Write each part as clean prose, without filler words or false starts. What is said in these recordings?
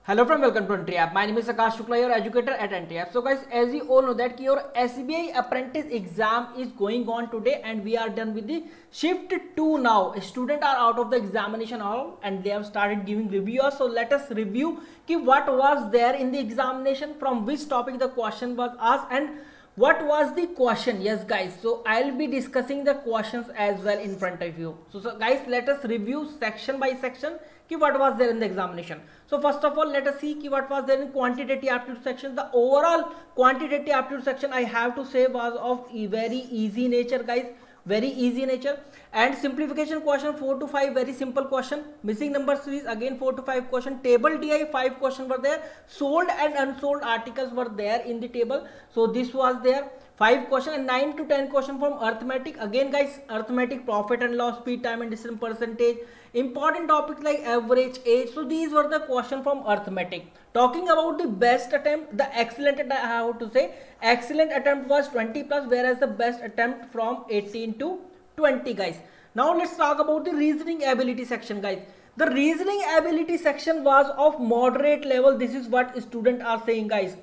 Hello friend, welcome to Entry App. My name is Akash Shukla, your educator at Entry App. So guys, as you all know that your SBI apprentice exam is going on today and we are done with the shift 2 now. Students are out of the examination hall and they have started giving reviews. So let us review what was there in the examination, from which topic the question was asked and what was the question. Yes guys, so I'll be discussing the questions as well in front of you. So guys, let us review section by section what was there in the examination. So first of all, let us see what was there in quantitative aptitude section. The overall quantitative aptitude section, I have to say, was of very easy nature guys, very easy nature. And simplification question 4 to 5, very simple question. Missing number series again 4 to 5 question. Table DI 5 questions were there. Sold and unsold articles were there in the table, so this was there 5 question. And 9 to 10 question from arithmetic. Again guys, arithmetic, profit and loss, speed, time and distance, percentage, important topics like average age. So these were the question from arithmetic. Talking about the best attempt, the excellent attempt, I have to say excellent attempt was 20 plus, whereas the best attempt from 18 to 20 guys. Now let's talk about the reasoning ability section guys. The reasoning ability section was of moderate level. This is what students are saying guys.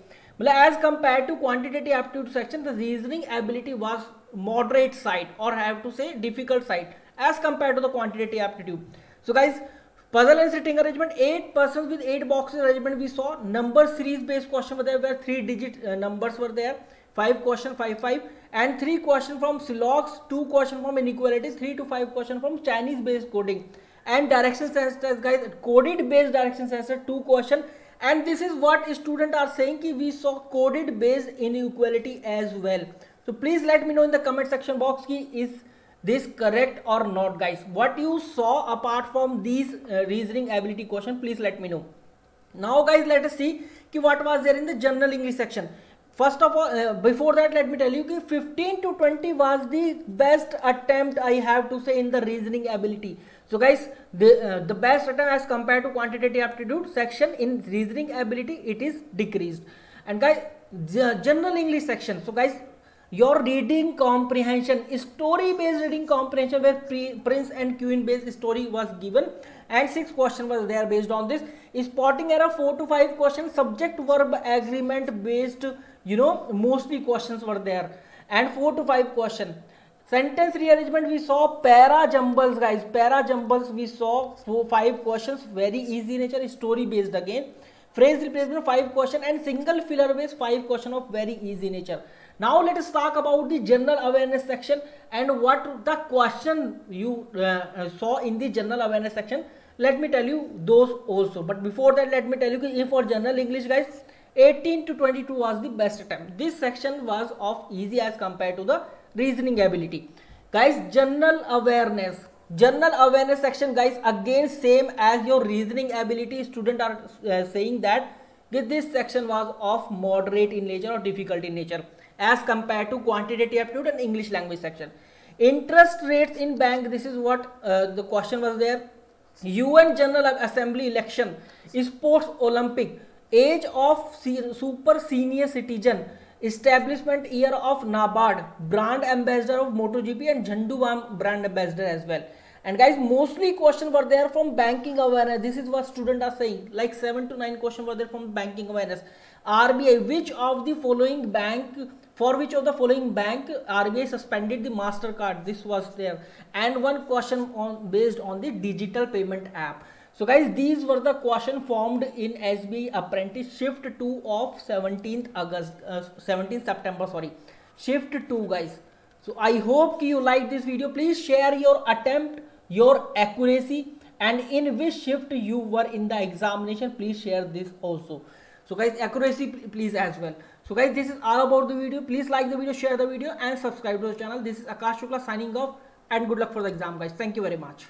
As compared to quantitative aptitude section, the reasoning ability was moderate side, or I have to say difficult side, as compared to the quantitative aptitude. So guys, puzzle and sitting arrangement, 8 persons with 8 boxes arrangement we saw. Number series based question were there, where 3 digit numbers were there. 5 question 5 5, and 3 question from Silox, 2 question from inequality, 3 to 5 question from Chinese based coding. And direction sense test guys, coded based direction sense test 2 question. And this is what students are saying ki we saw coded based inequality as well. So please let me know in the comment section box ki is this correct or not guys. What you saw apart from these reasoning ability question, please let me know. Now guys, let us see ki what was there in the general English section. First of all, before that, let me tell you that 15 to 20 was the best attempt, I have to say, in the reasoning ability. So guys, the best attempt as compared to quantitative aptitude section in reasoning ability, it is decreased. And guys, the general English section. So guys, your reading comprehension, story based reading comprehension, where prince and queen based story was given, and 6 questions was there based on this. Spotting error 4 to 5 questions, subject verb agreement based, mostly questions were there, and 4 to 5 question. Sentence rearrangement we saw, para jumbles guys, para jumbles we saw 5 questions, very easy nature, story based again. Phrase replacement 5 question, and single filler based 5 question of very easy nature. Now let us talk about the general awareness section and what the question you saw in the general awareness section. Let me tell you those also, but before that let me tell you if for general English guys, 18 to 22 was the best attempt. This section was of easy as compared to the reasoning ability guys. General awareness section guys, again same as your reasoning ability. Students are saying that this section was of moderate in nature or difficult in nature as compared to quantitative aptitude and English language section. Interest rates in bank, this is what the question was there. UN General Assembly election, sports Olympic, age of super senior citizen, establishment year of NABARD, brand ambassador of MotoGP, and Jhandu brand ambassador as well. And guys, mostly questions were there from banking awareness. This is what students are saying, like 7 to 9 questions were there from banking awareness. RBI, which of the following bank RBI suspended the MasterCard, this was there. And 1 question based on the digital payment app. So guys, these were the questions formed in SBI apprentice shift 2 of 17th September, shift 2 guys. So I hope you like this video. Please share your attempt, your accuracy, and in which shift you were in the examination. Please share this also. So guys, accuracy please as well. So guys, this is all about the video. Please like the video, share the video, and subscribe to the channel. This is Akash Shukla signing off, and good luck for the exam guys. Thank you very much.